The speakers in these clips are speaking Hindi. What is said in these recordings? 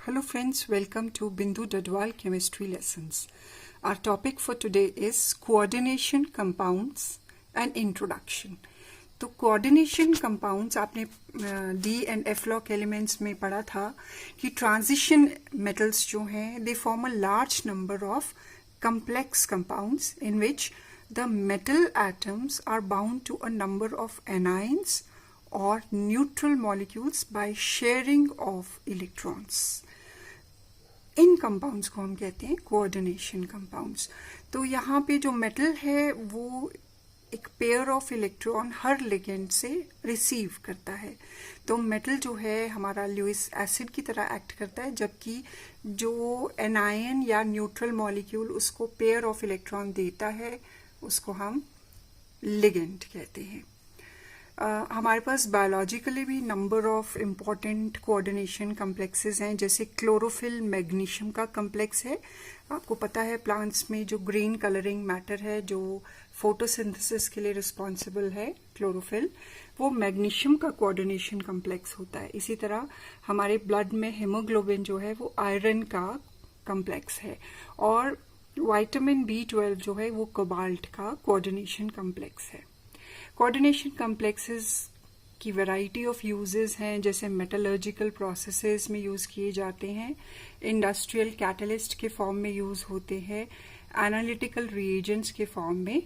Hello friends, welcome to Bindu Dadwal Chemistry Lessons. Our topic for today is coordination compounds and introduction. तो coordination compounds आपने D and F log elements में पढ़ा था कि transition metals जो हैं they form a large number of complex compounds in which the metal atoms are bound to a number of anions or neutral molecules by sharing of electrons. In compounds को हम कहते हैं कोऑर्डिनेशन कंपाउंड्स. तो यहाँ पे जो मेटल है वो एक pair of electron her ligand से रिसीव करता है. तो मेटल जो है हमारा ल्यूइस एसिड की तरह एक्ट करता है, जबकि जो एनायन या न्यूट्रल मॉलिक्यूल उसको पेयर ऑफ इलेक्ट्रॉन देता है उसको हम लिगेंड कहते हैं. हमारे पास बायोलॉजिकली भी number of important coordination complexes हैं, जैसे क्लोरोफिल मैग्नीशियम का कम्प्लेक्स है. आपको पता है प्लांट्स में जो ग्रीन कलरिंग मैटर है जो फोटोसिंथेसिस के लिए रिस्पॉन्सिबल है, क्लोरोफिल, वो मैग्नीशियम का कोऑर्डिनेशन कम्प्लेक्स होता है. इसी तरह हमारे ब्लड में हीमोग्लोबिन जो है वो आयरन का कम्प्लेक्स है, और विटामिन B12 जो है वो कोबाल्ट का कोऑर्डिनेशन कम्प्लेक्स है. कोऑर्डिनेशन कम्प्लेक्सेस की वैरायटी ऑफ यूजेस हैं, जैसे मेटलर्जिकल प्रोसेसेस में यूज किए जाते हैं, इंडस्ट्रियल कैटलिस्ट के फॉर्म में यूज होते हैं, एनालिटिकल रिएजेंट्स के फॉर्म में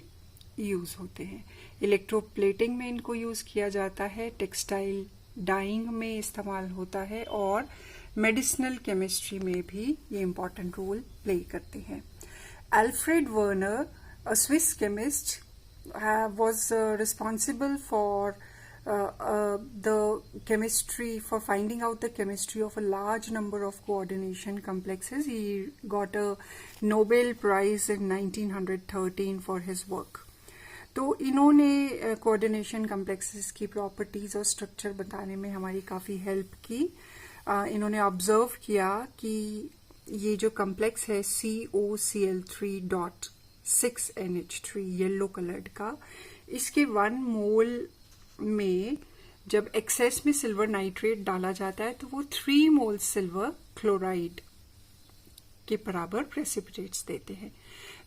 यूज होते हैं. इलेक्ट्रोप्लेटिंग में इनको यूज किया जाता है, टेक्सटाइल डाइंग में इस्तेमाल होता है, और मेडिसिनल केमिस्ट्री में भी ये इम्पॉर्टेंट रोल प्ले करते हैं. Alfred Werner, a Swiss chemist, was responsible for the chemistry, for finding out the chemistry of a large number of coordination complexes. He got a Nobel Prize in 1913 for his work. तो इन्होंने coordination complexes की properties और structure बताने में हमारी काफ़ी help की. इन्होंने observe किया कि ये जो complex है COCl3 6NH3 येलो कलर्ड का, इसके 1 मोल में जब एक्सेस में सिल्वर नाइट्रेट डाला जाता है तो वो 3 मोल सिल्वर क्लोराइड के बराबर प्रेसिपिटेट्स देते हैं,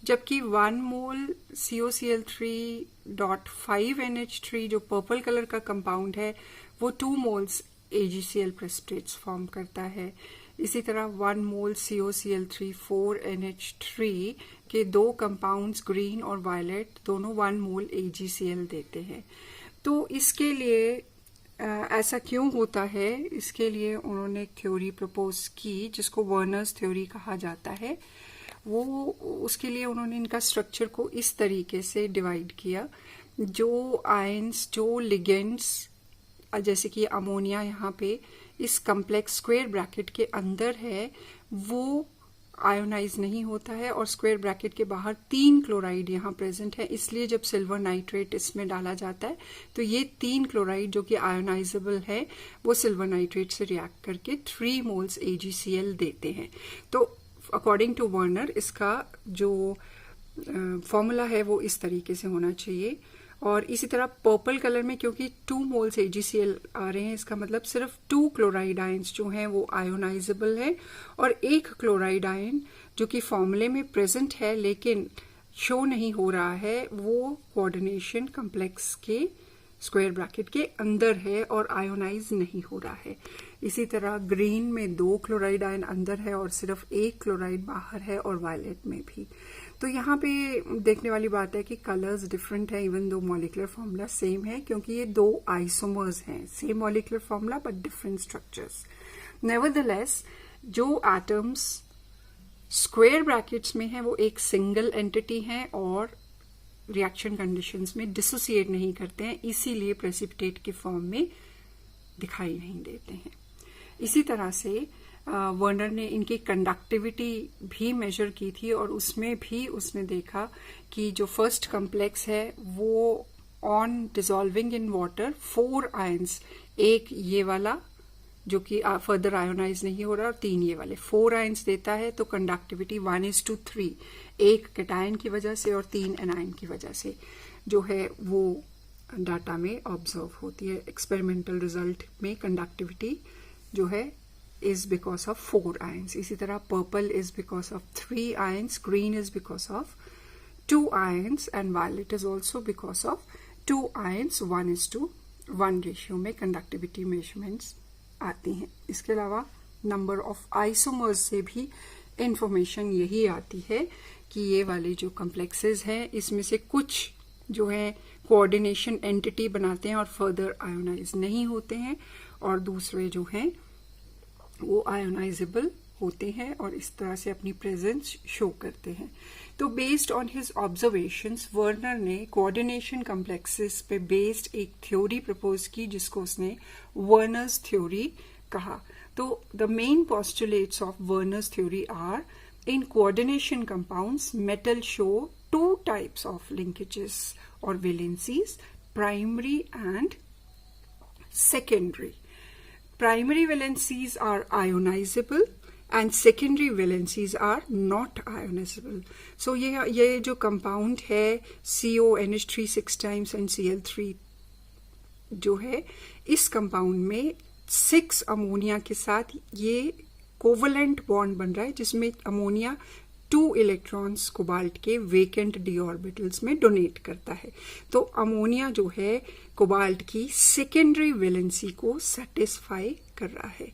जबकि 1 मोल COCl3.5NH3 जो पर्पल कलर का कंपाउंड है वो 2 मोल्स AgCl प्रेसिपिटेट्स फॉर्म करता है. इसी तरह 1 मोल COCl3 4NH3 के 2 कंपाउंड्स ग्रीन और वायलेट दोनों 1 मोल AgCl देते हैं. तो इसके लिए ऐसा क्यों होता है, इसके लिए उन्होंने एक थ्योरी प्रपोज की जिसको वर्नर्स थ्योरी कहा जाता है. वो उसके लिए उन्होंने इनका स्ट्रक्चर को इस तरीके से डिवाइड किया. जो आयंस, जो लिगेंड्स, जैसे कि अमोनिया यहाँ पे इस कम्प्लेक्स स्क्वायर ब्रैकेट के अंदर है, वो आयोनाइज नहीं होता है, और स्क्वायर ब्रैकेट के बाहर 3 क्लोराइड यहाँ प्रेजेंट है. इसलिए जब सिल्वर नाइट्रेट इसमें डाला जाता है तो ये 3 क्लोराइड जो कि आयोनाइजेबल है वो सिल्वर नाइट्रेट से रिएक्ट करके 3 मोल्स AgCl देते हैं. तो अकॉर्डिंग टू वर्नर इसका जो फॉर्मूला है वो इस तरीके से होना चाहिए. और इसी तरह पर्पल कलर में क्योंकि 2 मोल्स AgCl आ रहे हैं, इसका मतलब सिर्फ 2 क्लोराइड आयंस जो हैं वो आयोनाइजेबल है, और 1 क्लोराइड आयन जो कि फॉर्मूले में प्रेजेंट है लेकिन शो नहीं हो रहा है, वो कोऑर्डिनेशन कम्प्लेक्स के स्क्वायर ब्रैकेट के अंदर है और आयोनाइज नहीं हो रहा है. इसी तरह ग्रीन में 2 क्लोराइड आयन अंदर है और सिर्फ 1 क्लोराइड बाहर है, और वायलेट में भी. तो यहाँ पे देखने वाली बात है कि कलर्स डिफरेंट है even though molecular formula same है, क्योंकि ये 2 आइसोमर्स हैं, same molecular formula but different structures. Nevertheless जो एटम्स स्क्वायर ब्रैकेट्स में हैं वो एक सिंगल एंटिटी हैं और रिएक्शन कंडीशंस में डिसोसिएट नहीं करते हैं, इसीलिए प्रेसिपिटेट के फॉर्म में दिखाई नहीं देते हैं. इसी तरह से वर्नर ने इनकी कंडक्टिविटी भी मेजर की थी, और उसमें भी उसने देखा कि जो फर्स्ट कम्प्लेक्स है वो on dissolving in water 4 ions, एक ये वाला जो कि फर्दर आयोनाइज नहीं हो रहा, और 3 ये वाले 4 आयंस देता है. तो कंडक्टिविटी 1:3, 1 कैटायन की वजह से और 3 एनायन की वजह से जो है वो डाटा में ऑब्जर्व होती है. एक्सपेरिमेंटल रिजल्ट में कंडक्टिविटी जो है is because of 4 ions. इसी तरह purple is because of 3 ions, green is because of 2 ions and violet is also because of 2 ions. 1:1 ratio में कंडक्टिविटी मेजरमेंट्स आती हैं. इसके अलावा नंबर ऑफ आइसोमर्स से भी इंफॉर्मेशन यही आती है कि ये वाले जो कम्प्लेक्सेस हैं इसमें से कुछ जो है कोऑर्डिनेशन एंटिटी बनाते हैं और फर्दर आयोनाइज नहीं होते हैं, और दूसरे जो हैं वो आयोनाइजेबल होते हैं और इस तरह से अपनी प्रेजेंस शो करते हैं. तो based on his observations Werner ने कोऑर्डिनेशन कॉम्प्लेक्सेस पे बेस्ड एक थ्योरी प्रपोज की जिसको उसने वर्नर्स थ्योरी कहा. तो the main postulates of Werner's theory are in coordination compounds metal show 2 types of linkages or valencies, primary and secondary. Primary valencies are ionizable and secondary valencies are not ionizable. So ये जो compound है CONH3 6 times and Cl3 जो है इस compound में 6 अमोनिया के साथ ये कोवलेंट बॉन्ड बन रहा है जिसमें अमोनिया 2 इलेक्ट्रॉन्स कोबाल्ट के वेकेंट डी ऑर्बिटल्स में डोनेट करता है. तो अमोनिया जो है कोबाल्ट की सेकेंडरी वैलेंसी को सेटिस्फाई कर रहा है.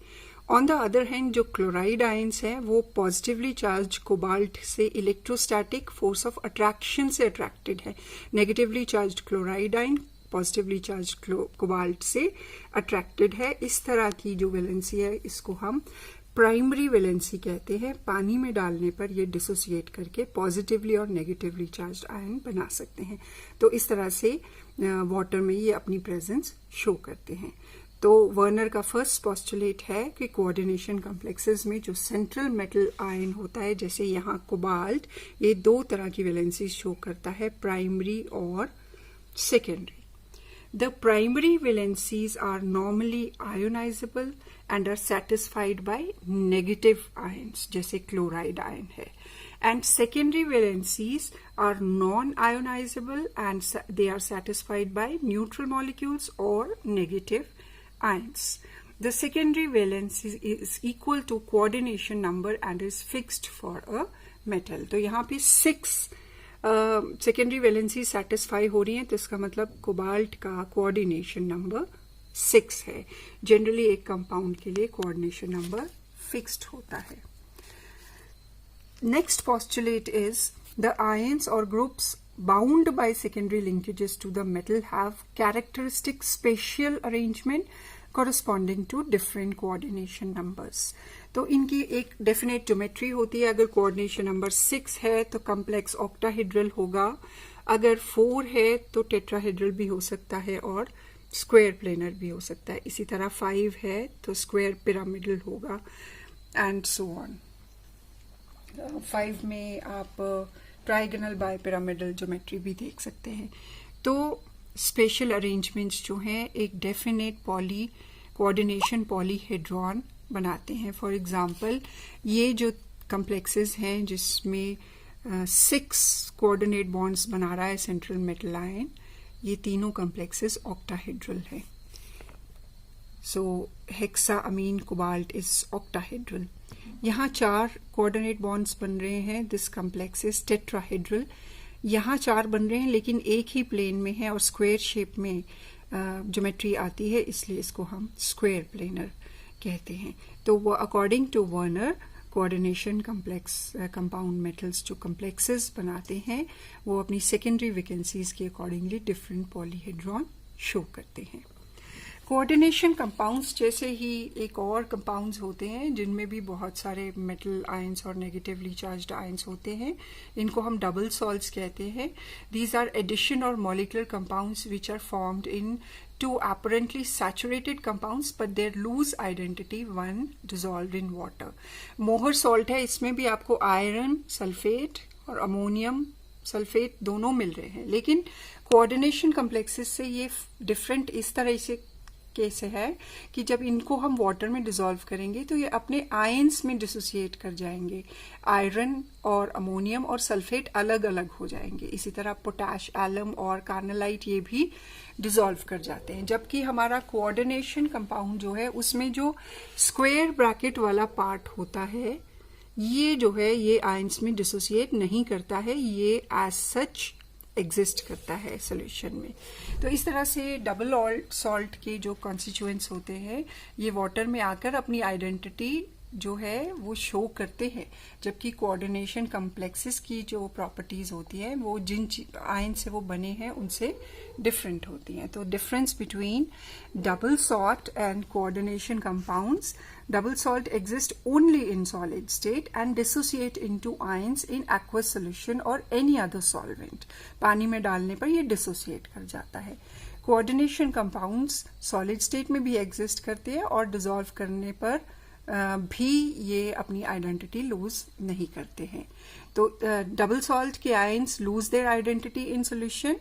ऑन द अदर हैंड जो क्लोराइड आयंस है वो पॉजिटिवली चार्ज कोबाल्ट से इलेक्ट्रोस्टैटिक फोर्स ऑफ अट्रैक्शन से अट्रैक्टेड है. Negatively charge chloride ion positively charge cobalt से अट्रैक्टेड है. इस तरह की जो वैलेंसी है इसको हम प्राइमरी वैलेंसी कहते हैं. पानी में डालने पर ये डिसोसिएट करके पॉजिटिवली और नेगेटिवली चार्ज आयन बना सकते हैं. तो इस तरह से वाटर में ये अपनी प्रेजेंस शो करते हैं. तो वर्नर का फर्स्ट पोस्टुलेट है कि कोऑर्डिनेशन कॉम्प्लेक्सेस में जो सेंट्रल मेटल आयन होता है जैसे यहाँ कोबाल्ट, ये 2 तरह की वैलेंसी शो करता है, प्राइमरी और secondary. The primary valencies are normally ionizable and are satisfied by negative ions, जैसे chloride ion है. And secondary valencies are non-ionizable and they are satisfied by neutral molecules or negative ions. The secondary valence is equal to coordination number and is fixed for a metal. तो यहाँ पे 6 सेकेंडरी वैलेंसी सेटिस्फाई हो रही है, तो इसका मतलब कोबाल्ट का कोऑर्डिनेशन नंबर 6 है. जनरली एक कंपाउंड के लिए कोऑर्डिनेशन नंबर फिक्स्ड होता है. Next postulate is the ions और groups bound by secondary linkages to the metal have characteristic spatial arrangement corresponding to different coordination numbers. तो इनकी एक डेफिनेट ज्योमेट्री होती है. अगर कोऑर्डिनेशन नंबर 6 है तो कम्प्लेक्स ऑक्टाहेड्रल होगा, अगर 4 है तो टेट्राहेड्रल भी हो सकता है और स्क्वायर प्लेनर भी हो सकता है. इसी तरह 5 है तो स्क्वायर पिरामिडल होगा एंड सो ऑन. 5 में आप ट्राइगोनल बाय पिरामिडल ज्योमेट्री भी देख सकते हैं. तो स्पेशल अरेंजमेंट्स जो हैं एक डेफिनेट कोऑर्डिनेशन पॉलीहेड्रॉन बनाते हैं. फॉर एग्जांपल ये जो कम्प्लेक्सेस हैं जिसमें 6 कोऑर्डिनेट बॉन्ड्स बना रहा है सेंट्रल मेटल आयन, ये तीनों कम्प्लेक्सेस ऑक्टाहेड्रल हैं. So hexa amine cobalt is octahedral. यहाँ 4 कोऑर्डिनेट बॉन्ड्स बन रहे हैं. This complex is tetrahedral. यहाँ 4 बन रहे हैं लेकिन एक ही प्लेन में है और स्क्वायर शेप में ज्योमेट्री आती है, इसलिए इसको हम स्क्वायर प्लेनर कहते हैं. तो वो according to Werner coordination compound metals जो कम्प्लेक्सेस बनाते हैं वो अपनी सेकेंडरी वैकेंसीज के अकॉर्डिंगली डिफरेंट पॉलीहेड्रॉन शो करते हैं. कोऑर्डिनेशन कंपाउंड्स जैसे ही एक और कंपाउंड्स होते हैं जिनमें भी बहुत सारे मेटल आयंस और नेगेटिवली चार्ज्ड आयंस होते हैं. इनको हम डबल सॉल्ट्स कहते हैं. दीज आर एडिशन और molecular compounds which are formed in 2 apparently saturated compounds but their lose identity when dissolved in water. मोहर सॉल्ट है, इसमें भी आपको आयरन सल्फेट और अमोनियम सल्फेट दोनों मिल रहे हैं, लेकिन कोऑर्डिनेशन कम्प्लेक्सेस से ये डिफरेंट इस तरह से केस है कि जब इनको हम वाटर में डिसॉल्व करेंगे तो ये अपने आयंस में डिसोसिएट कर जाएंगे, आयरन और अमोनियम और सल्फेट अलग अलग हो जाएंगे। इसी तरह पोटैश, एलम और कार्नलाइट ये भी डिसॉल्व कर जाते हैं। जबकि हमारा कोऑर्डिनेशन कंपाउंड जो है उसमें जो स्क्वायर ब्रैकेट वाला पार्ट होता है ये जो है ये आयंस में डिसोसिएट नहीं करता है, ये एज सच एग्जिस्ट करता है सॉल्यूशन में। तो इस तरह से डबल सॉल्ट के जो कॉन्स्टिट्यूएंट्स होते हैं ये वाटर में आकर अपनी आइडेंटिटी जो है वो शो करते हैं, जबकि कोऑर्डिनेशन कॉम्प्लेक्सेस की जो प्रॉपर्टीज होती है वो जिन आयन से वो बने हैं उनसे डिफरेंट होती हैं। तो difference between double salt and coordination compounds: double salt exists only in solid state and dissociate into ions in aqueous solution or any other solvent. पानी में डालने पर ये डिसोसिएट कर जाता है। कोऑर्डिनेशन कंपाउंड्स सॉलिड स्टेट में भी एग्जिस्ट करते हैं और डिसॉल्व करने पर भी ये अपनी आइडेंटिटी लूज नहीं करते हैं। तो डबल सॉल्ट के ions lose their identity in solution,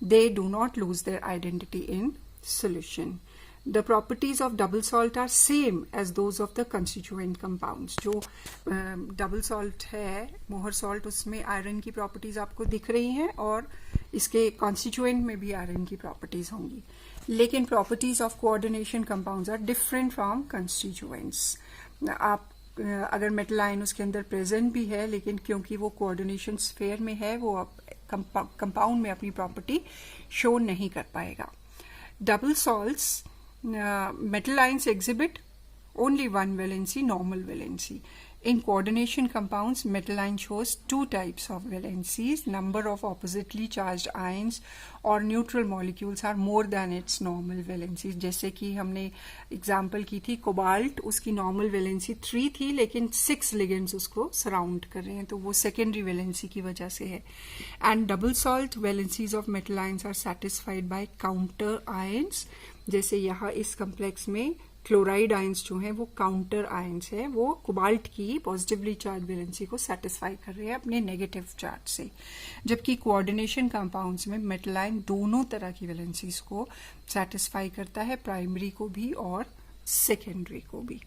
they do not lose their identity in solution. The properties of double salt are same as those of the constituent compounds. जो डबल सॉल्ट है, मोहर सॉल्ट, उसमें आयरन की प्रॉपर्टीज आपको दिख रही हैं और इसके कॉन्स्टिट्यूएंट में भी आयरन की प्रॉपर्टीज होंगी। लेकिन properties of coordination compounds are different from constituents. आप अगर मेटल आयन उसके अंदर प्रेजेंट भी है लेकिन क्योंकि वो कोऑर्डिनेशन स्फेयर में है वो कंपाउंड में अपनी प्रॉपर्टी शो नहीं कर पाएगा। Double salts metal ions exhibit only one valency, normal valency. In coordination compounds, metal ion shows two types of valencies. Number of oppositely charged ions or neutral molecules are more than its normal valencies. जैसे कि हमने एग्जाम्पल की थी कोबाल्ट, उसकी नॉर्मल वैलेंसी 3 थी लेकिन 6 लिगेंड्स उसको सराउंड कर रहे हैं, तो वो सेकेंडरी वैलेंसी की वजह से है। And double salt valencies of metal ions are satisfied by counter ions. जैसे यहाँ इस कम्प्लेक्स में क्लोराइड आयंस जो हैं वो काउंटर आयंस है, वो कोबाल्ट की पॉजिटिवली चार्ज वैलेंसी को सेटिस्फाई कर रहे हैं अपने नेगेटिव चार्ज से। जबकि कोऑर्डिनेशन कंपाउंड्स में मेटल आयन दोनों तरह की वैलेंसीज को सेटिस्फाई करता है, प्राइमरी को भी और सेकेंडरी को भी।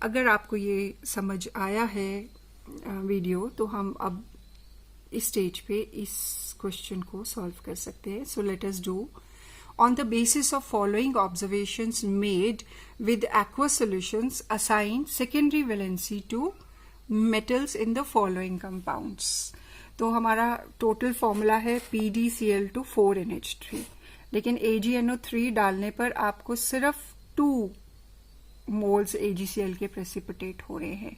अगर आपको ये समझ आया है वीडियो तो हम अब इस स्टेज पे इस क्वेश्चन को सॉल्व कर सकते हैं। So let us do on the basis of following observations made with aqueous solutions, assign secondary valency to metals in the following compounds. तो हमारा टोटल फॉर्मूला है PdCl2 4NH3, लेकिन AgNO3 डालने पर आपको सिर्फ 2 मोल्स AgCl के प्रेसिपिटेट हो रहे हैं।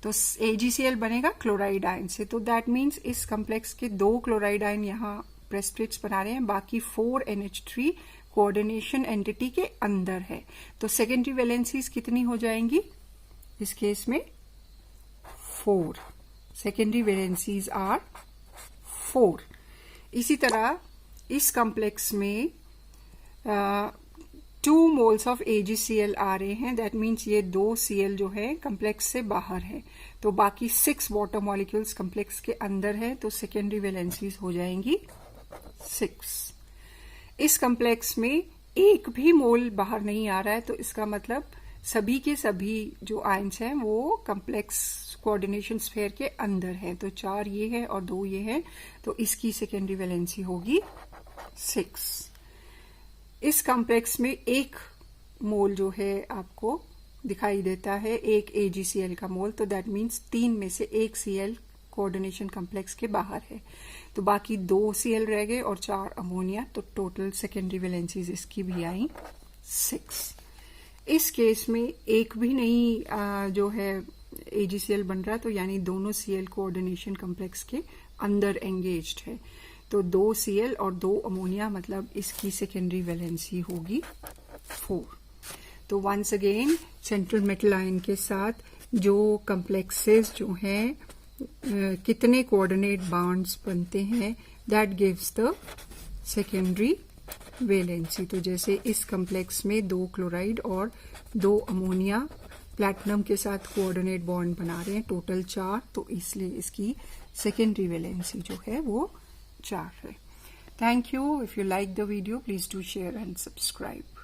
तो AgCl बनेगा क्लोराइड आयन से, तो दैट मीन्स इस कम्प्लेक्स के 2 क्लोराइड आयन यहाँ प्रेसिपिटेट्स बना रहे हैं, बाकी 4NH3 कोऑर्डिनेशन एंटिटी के अंदर है। तो सेकेंडरी वैलेंसीज कितनी हो जाएंगी इस केस में? 4। Secondary valencies are 4। इसी तरह इस कॉम्प्लेक्स में 2 मोल्स ऑफ AgCl आ रहे हैं, दैट मीन्स ये 2 Cl जो है कॉम्प्लेक्स से बाहर है, तो बाकी 6 वाटर मॉलिक्यूल्स कॉम्प्लेक्स के अंदर है, तो सेकेंडरी वैलेंसीज हो जाएंगी 6। इस कॉम्प्लेक्स में एक भी मोल बाहर नहीं आ रहा है, तो इसका मतलब सभी के सभी जो आयंस हैं वो कॉम्प्लेक्स कोऑर्डिनेशन स्फीयर के अंदर है। तो 4 ये है और 2 ये है, तो इसकी सेकेंडरी वैलेंसी होगी 6। इस कॉम्प्लेक्स में एक मोल जो है आपको दिखाई देता है, एक AgCl का मोल, तो दैट मीन्स 3 में से 1 Cl कोऑर्डिनेशन कॉम्प्लेक्स के बाहर है, तो बाकी 2 Cl रह गए और 4 अमोनिया, तो टोटल सेकेंडरी वैलेंसीज इसकी भी आई 6। इस केस में एक भी नहीं जो है AgCl बन रहा, तो यानी दोनों Cl कोऑर्डिनेशन कॉम्प्लेक्स के अंदर एंगेज्ड है, तो 2 Cl और 2 अमोनिया, मतलब इसकी सेकेंडरी वैलेंसी होगी 4। तो once again central metal ion के साथ जो कॉम्प्लेक्सेस जो हैं कितने कोऑर्डिनेट बॉन्ड्स बनते हैं, that gives the secondary valency. तो जैसे इस कॉम्प्लेक्स में 2 क्लोराइड और 2 अमोनिया प्लैटिनम के साथ कोऑर्डिनेट बॉन्ड बना रहे हैं, टोटल 4, तो इसलिए इसकी सेकेंडरी वैलेंसी जो है वो 4 है। Thank you. If you like the video please do share and subscribe.